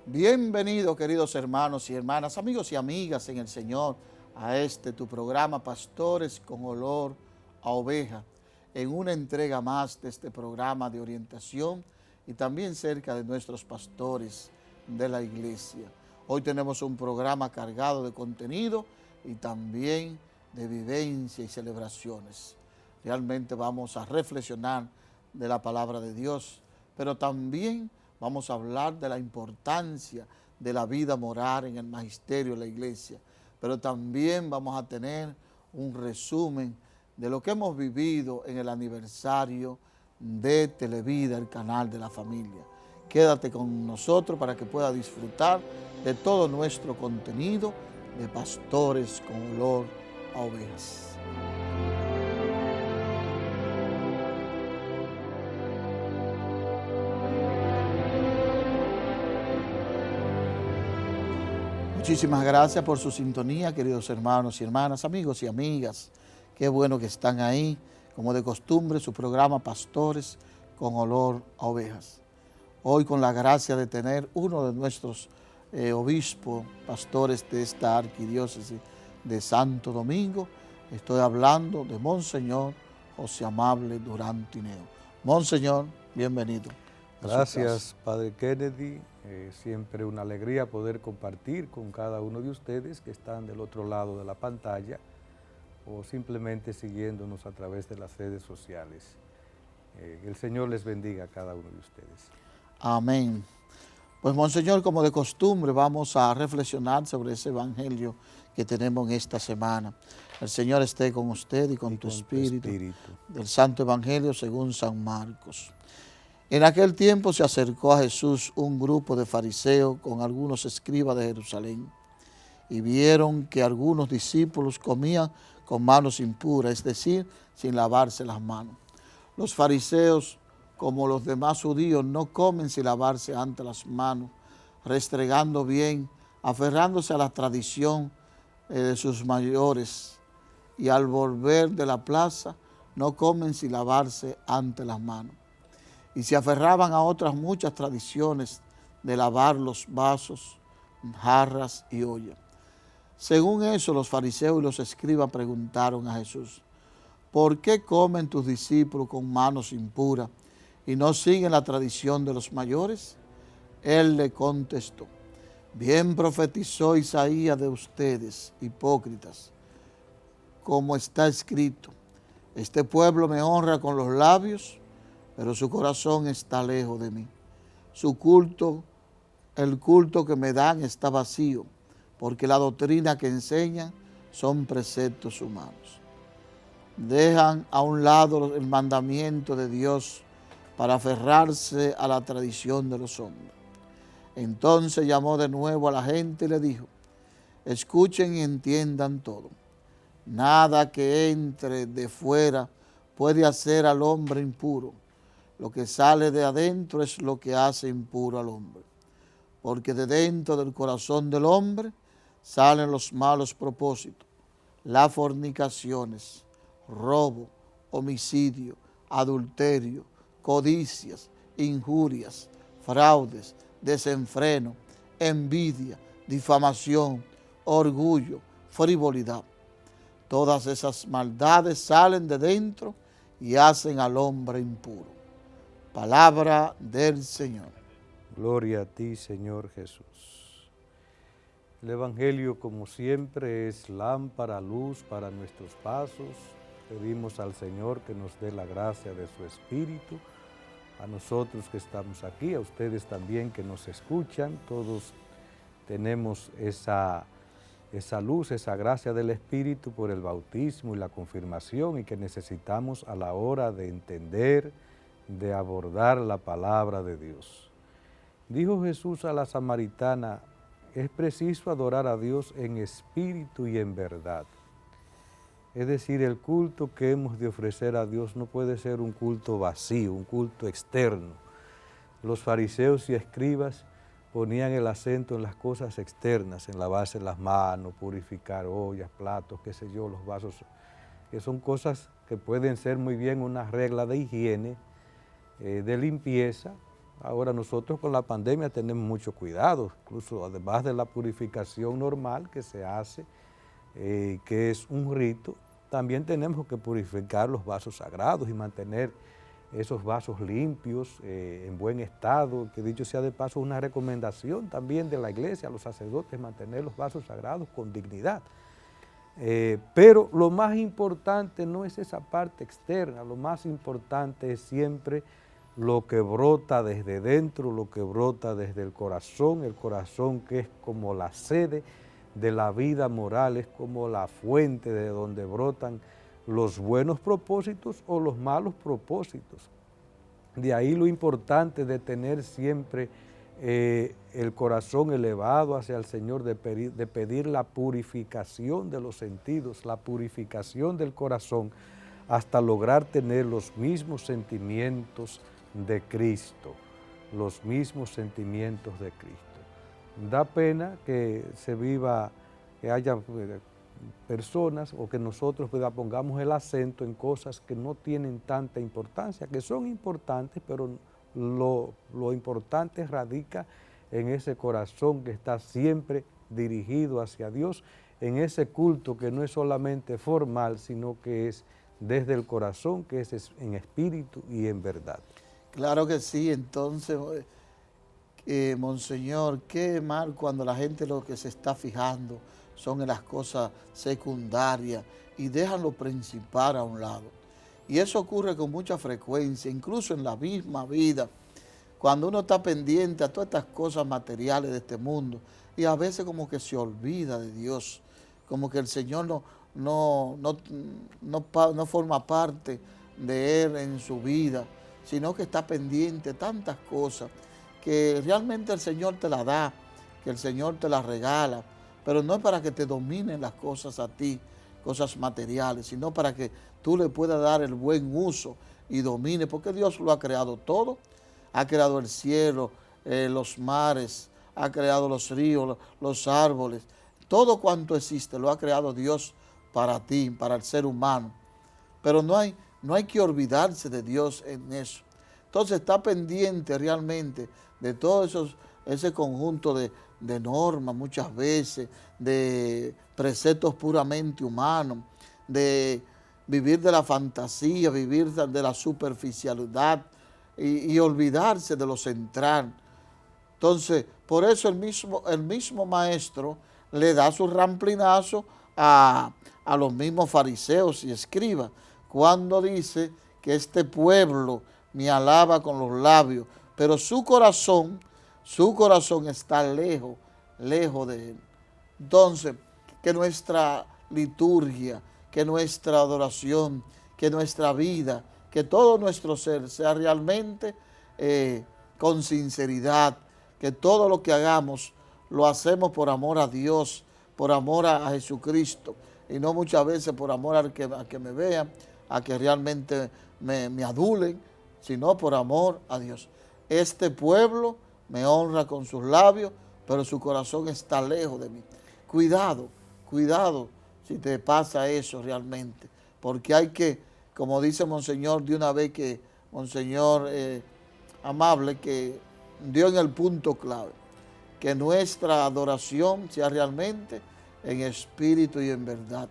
Bienvenidos, queridos hermanos y hermanas, amigos y amigas en el Señor, a tu programa Pastores con Olor a Oveja, en una entrega más de este programa de orientación y también cerca de nuestros pastores de la iglesia. Hoy tenemos un programa cargado de contenido y también de vivencia y celebraciones. Realmente vamos a reflexionar de la palabra de Dios, pero también vamos a hablar de la importancia de la vida moral en el magisterio de la iglesia, pero también vamos a tener un resumen de lo que hemos vivido en el aniversario de Televida, el canal de la familia. Quédate con nosotros para que puedas disfrutar de todo nuestro contenido de Pastores con Olor a Ovejas. Muchísimas gracias por su sintonía, queridos hermanos y hermanas, amigos y amigas. Qué bueno que están ahí, como de costumbre, su programa Pastores con Olor a Ovejas. Hoy, con la gracia de tener uno de nuestros obispos, pastores de esta arquidiócesis de Santo Domingo, estoy hablando de Monseñor José Amable Durán Tineo. Monseñor, bienvenido. Gracias, Padre Kennedy. Siempre una alegría poder compartir con cada uno de ustedes que están del otro lado de la pantalla o simplemente siguiéndonos a través de las redes sociales. El Señor les bendiga a cada uno de ustedes. Amén. Pues, Monseñor, como de costumbre, vamos a reflexionar sobre ese evangelio que tenemos en esta semana. El Señor esté con usted y con tu espíritu. Del Santo Evangelio según San Marcos. En aquel tiempo se acercó a Jesús un grupo de fariseos con algunos escribas de Jerusalén y vieron que algunos discípulos comían con manos impuras, es decir, sin lavarse las manos. Los fariseos, como los demás judíos, no comen sin lavarse antes las manos, restregando bien, aferrándose a la tradición de sus mayores, y al volver de la plaza no comen sin lavarse antes las manos. Y se aferraban a otras muchas tradiciones de lavar los vasos, jarras y ollas. Según eso, los fariseos y los escribas preguntaron a Jesús: ¿por qué comen tus discípulos con manos impuras y no siguen la tradición de los mayores? Él le contestó: bien profetizó Isaías de ustedes, hipócritas, como está escrito: este pueblo me honra con los labios, pero su corazón está lejos de mí. Su culto, el culto que me dan está vacío, porque la doctrina que enseñan son preceptos humanos. Dejan a un lado el mandamiento de Dios para aferrarse a la tradición de los hombres. Entonces llamó de nuevo a la gente y le dijo: escuchen y entiendan todo. Nada que entre de fuera puede hacer al hombre impuro. Lo que sale de adentro es lo que hace impuro al hombre. Porque de dentro del corazón del hombre salen los malos propósitos, las fornicaciones, robo, homicidio, adulterio, codicias, injurias, fraudes, desenfreno, envidia, difamación, orgullo, frivolidad. Todas esas maldades salen de dentro y hacen al hombre impuro. Palabra del Señor. Gloria a ti, Señor Jesús. El Evangelio, como siempre, es lámpara, luz para nuestros pasos. Pedimos al Señor que nos dé la gracia de su Espíritu, a nosotros que estamos aquí, a ustedes también que nos escuchan. Todos tenemos esa luz, esa gracia del Espíritu por el bautismo y la confirmación, y que necesitamos a la hora de entender, de abordar la palabra de Dios. Dijo Jesús a la samaritana: es preciso adorar a Dios en espíritu y en verdad. Es decir, el culto que hemos de ofrecer a Dios no puede ser un culto vacío, un culto externo. Los fariseos y escribas ponían el acento en las cosas externas, en lavarse las manos, purificar ollas, platos, qué sé yo, los vasos, que son cosas que pueden ser muy bien una regla de higiene, de limpieza, Ahora nosotros con la pandemia tenemos mucho cuidado, incluso además de la purificación normal que se hace, que es un rito, también tenemos que purificar los vasos sagrados y mantener esos vasos limpios, en buen estado, que dicho sea de paso, una recomendación también de la iglesia a los sacerdotes, mantener los vasos sagrados con dignidad. Pero lo más importante no es esa parte externa, lo más importante es siempre lo que brota desde dentro, lo que brota desde el corazón que es como la sede de la vida moral, es como la fuente de donde brotan los buenos propósitos o los malos propósitos. De ahí lo importante de tener siempre el corazón elevado hacia el Señor, de pedir la purificación de los sentidos, la purificación del corazón, hasta lograr tener los mismos sentimientos de Cristo, los mismos sentimientos de Cristo. Da pena que se viva, que haya personas o que nosotros pongamos el acento en cosas que no tienen tanta importancia, que son importantes, pero lo importante radica en ese corazón que está siempre dirigido hacia Dios, en ese culto que no es solamente formal, sino que es desde el corazón, que es en espíritu y en verdad. Claro que sí. Entonces, Monseñor, qué mal cuando la gente lo que se está fijando son en las cosas secundarias y dejan lo principal a un lado. Y eso ocurre con mucha frecuencia, incluso en la misma vida, cuando uno está pendiente a todas estas cosas materiales de este mundo y a veces como que se olvida de Dios, como que el Señor no forma parte de Él en su vida, sino que está pendiente de tantas cosas que realmente el Señor te la da, que el Señor te la regala, pero no es para que te dominen las cosas a ti, cosas materiales, sino para que tú le puedas dar el buen uso y domine, porque Dios lo ha creado todo, ha creado el cielo, los mares, ha creado los ríos, los árboles, todo cuanto existe lo ha creado Dios para ti, para el ser humano, pero no hay que olvidarse de Dios en eso. Entonces está pendiente realmente de todo ese conjunto de normas muchas veces, de preceptos puramente humanos, de vivir de la fantasía, vivir de la superficialidad y olvidarse de lo central. Entonces, por eso el mismo maestro le da su ramplinazo a los mismos fariseos y escribas, cuando dice que este pueblo me alaba con los labios, pero su corazón está lejos de Él. Entonces, que nuestra liturgia, que nuestra adoración, que nuestra vida, que todo nuestro ser sea realmente con sinceridad, que todo lo que hagamos lo hacemos por amor a Dios, por amor a Jesucristo, y no muchas veces por amor a que me vean, a que realmente me adulen, sino por amor a Dios. Este pueblo me honra con sus labios, pero su corazón está lejos de mí. Cuidado si te pasa eso realmente, porque hay que, como dice Monseñor de una vez, que Monseñor amable, que dio en el punto clave, que nuestra adoración sea realmente en espíritu y en verdad,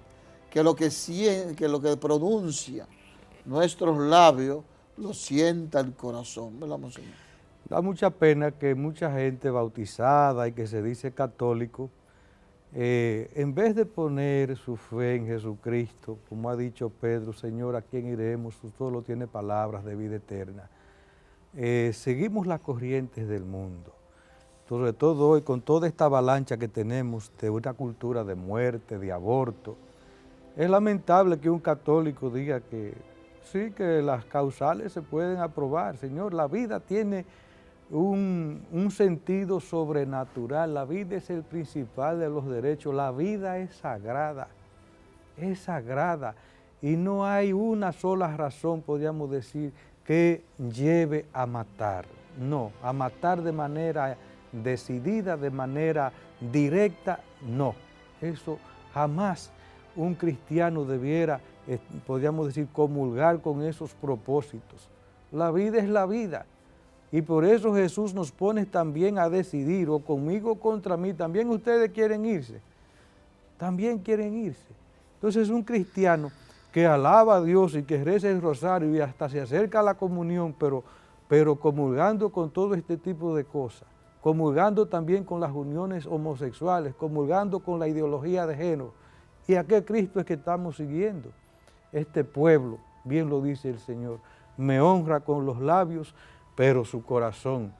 que lo que pronuncia nuestros labios lo sienta el corazón, ¿verdad, Monseñor? Da mucha pena que mucha gente bautizada y que se dice católico, en vez de poner su fe en Jesucristo, como ha dicho Pedro, Señor, ¿a quién iremos? Tú solo tienes palabras de vida eterna. Seguimos las corrientes del mundo, sobre todo hoy con toda esta avalancha que tenemos de una cultura de muerte, de aborto. Es lamentable que un católico diga que sí, que las causales se pueden aprobar. Señor, la vida tiene un sentido sobrenatural, la vida es el principal de los derechos, la vida es sagrada y no hay una sola razón, podríamos decir, que lleve a matar. No, a matar de manera decidida, de manera directa, no. Eso jamás un cristiano debiera, podríamos decir, comulgar con esos propósitos. La vida es la vida Y por eso Jesús nos pone también a decidir, o conmigo o contra mí, también ustedes quieren irse, también quieren irse. Entonces un cristiano que alaba a Dios y que reza el rosario y hasta se acerca a la comunión, pero comulgando con todo este tipo de cosas, comulgando también con las uniones homosexuales, comulgando con la ideología de género. ¿Y a qué Cristo es que estamos siguiendo? Este pueblo, bien lo dice el Señor, me honra con los labios, pero su corazón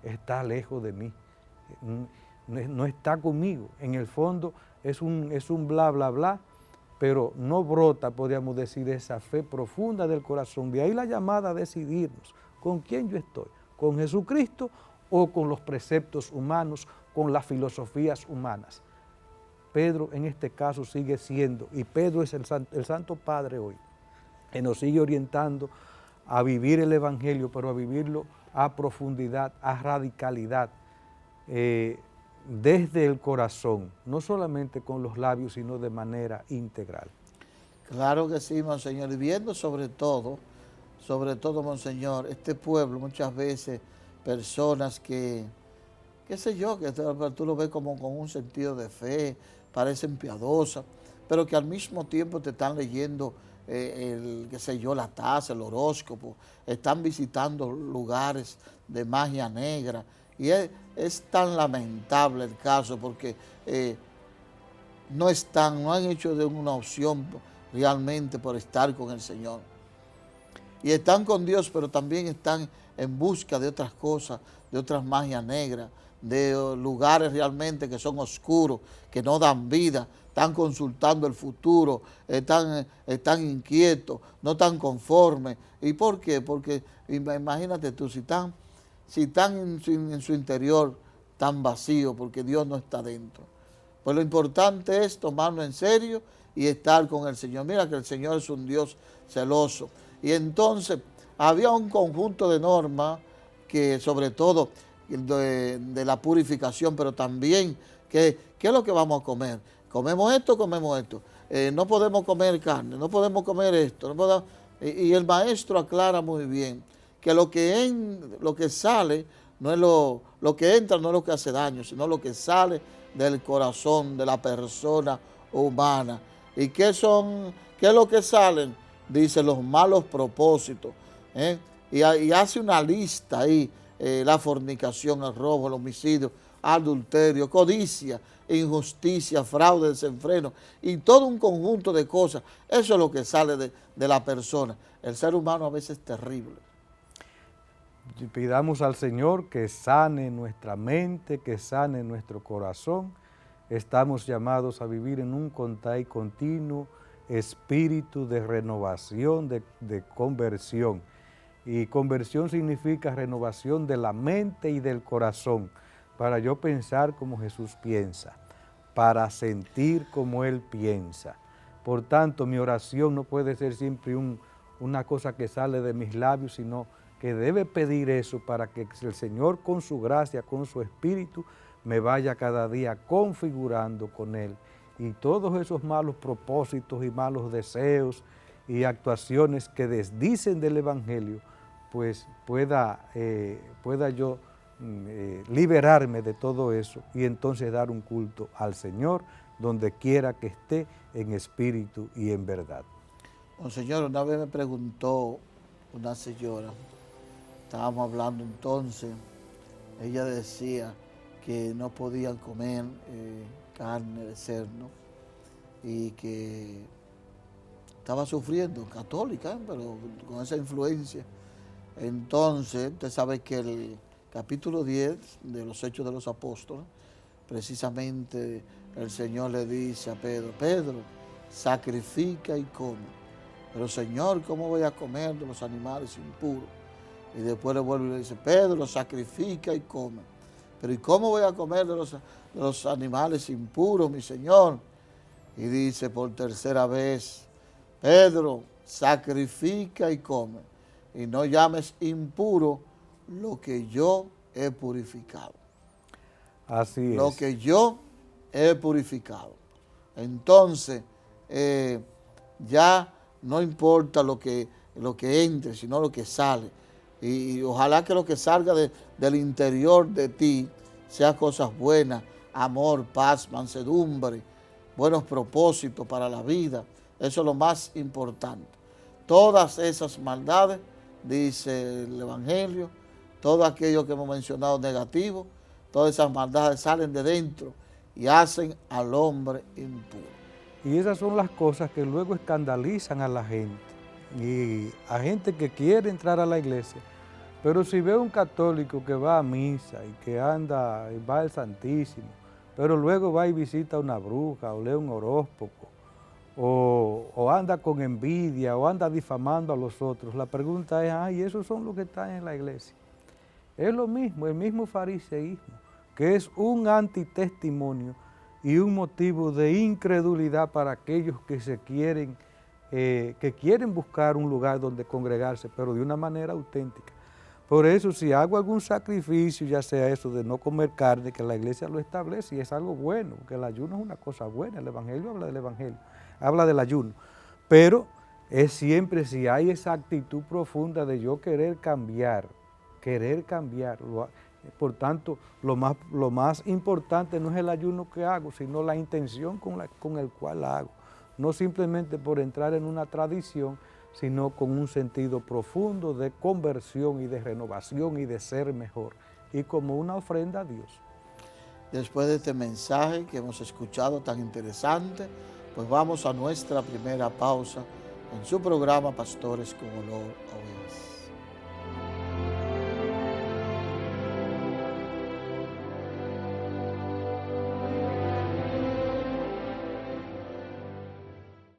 está lejos de mí, no está conmigo. En el fondo es un bla, bla, bla, pero no brota, podríamos decir, esa fe profunda del corazón. De ahí la llamada a decidirnos, ¿con quién yo estoy? ¿Con Jesucristo o con los preceptos humanos, con las filosofías humanas? Pedro en este caso sigue siendo, y Pedro es el Santo Padre hoy, que nos sigue orientando a vivir el Evangelio, pero a vivirlo a profundidad, a radicalidad, desde el corazón, no solamente con los labios, sino de manera integral. Claro que sí, Monseñor, y viendo sobre todo, Monseñor, este pueblo muchas veces, personas que, qué sé yo, que tú lo ves como con un sentido de fe, parecen piadosas, pero que al mismo tiempo te están leyendo qué sé yo, la taza, el horóscopo, están visitando lugares de magia negra, y es tan lamentable el caso porque no han hecho de una opción realmente por estar con el Señor. Y están con Dios, pero también están en busca de otras cosas, de otras magias negras, de lugares realmente que son oscuros, que no dan vida, están consultando el futuro, están inquietos, no están conformes. ¿Y por qué? Porque imagínate tú, si están en su interior tan vacío, porque Dios no está dentro. Pues lo importante es tomarlo en serio y estar con el Señor. Mira que el Señor es un Dios celoso. Y entonces había un conjunto de normas que sobre todo de la purificación, pero también ¿qué es lo que vamos a comer? ¿Comemos esto? No podemos comer carne, no podemos comer esto. No podemos, y el maestro aclara muy bien que lo que sale no es lo que entra, no es lo que hace daño, sino lo que sale del corazón de la persona humana. ¿Y qué es lo que salen? Dice los malos propósitos. Y hace una lista ahí, la fornicación, el robo, el homicidio, adulterio, codicia, injusticia, fraude, desenfreno y todo un conjunto de cosas. Eso es lo que sale de la persona. El ser humano a veces es terrible. Pidamos al Señor que sane nuestra mente, que sane nuestro corazón. Estamos llamados a vivir en un continuo espíritu de renovación, de conversión. Y conversión significa renovación de la mente y del corazón, para yo pensar como Jesús piensa, para sentir como Él piensa. Por tanto, mi oración no puede ser siempre una cosa que sale de mis labios, sino que debe pedir eso para que el Señor con su gracia, con su Espíritu, me vaya cada día configurando con Él. Y todos esos malos propósitos y malos deseos y actuaciones que desdicen del Evangelio, pues pueda yo liberarme de todo eso y entonces dar un culto al Señor donde quiera que esté, en espíritu y en verdad. Monseñor, una vez me preguntó una señora, estábamos hablando entonces, ella decía que no podían comer carne de cerdo y que estaba sufriendo, católica, pero con esa influencia. Entonces, usted sabe que el capítulo 10 de los Hechos de los Apóstoles, precisamente el Señor le dice a Pedro, Pedro, sacrifica y come. Pero Señor, ¿cómo voy a comer de los animales impuros? Y después le vuelve y le dice, Pedro, sacrifica y come. Pero ¿y cómo voy a comer de los animales impuros, mi Señor? Y dice por tercera vez, Pedro, sacrifica y come. Y no llames impuro lo que yo he purificado. Así es. Lo que yo he purificado. Entonces, ya no importa lo que entre, sino lo que sale. Y ojalá que lo que salga del interior de ti sea cosas buenas, amor, paz, mansedumbre, buenos propósitos para la vida. Eso es lo más importante. Todas esas maldades, dice el Evangelio, todo aquello que hemos mencionado negativo, todas esas maldades salen de dentro y hacen al hombre impuro. Y esas son las cosas que luego escandalizan a la gente. Y a gente que quiere entrar a la iglesia, pero si ve un católico que va a misa y que anda y va al Santísimo, pero luego va y visita a una bruja o lee un horóscopo, o anda con envidia o anda difamando a los otros, la pregunta es, ay, esos son los que están en la iglesia. Es lo mismo, el mismo fariseísmo, que es un antitestimonio y un motivo de incredulidad para aquellos que quieren buscar un lugar donde congregarse, pero de una manera auténtica. Por eso, si hago algún sacrificio, ya sea eso de no comer carne, que la iglesia lo establece y es algo bueno, porque el ayuno es una cosa buena, el Evangelio habla del Evangelio, habla del ayuno, pero es siempre si hay esa actitud profunda de yo querer cambiar. Por tanto, lo más importante no es el ayuno que hago, sino la intención con el cual la hago. No simplemente por entrar en una tradición, sino con un sentido profundo de conversión y de renovación y de ser mejor, y como una ofrenda a Dios. Después de este mensaje que hemos escuchado tan interesante, pues vamos a nuestra primera pausa en su programa Pastores con Olor a Ovejas.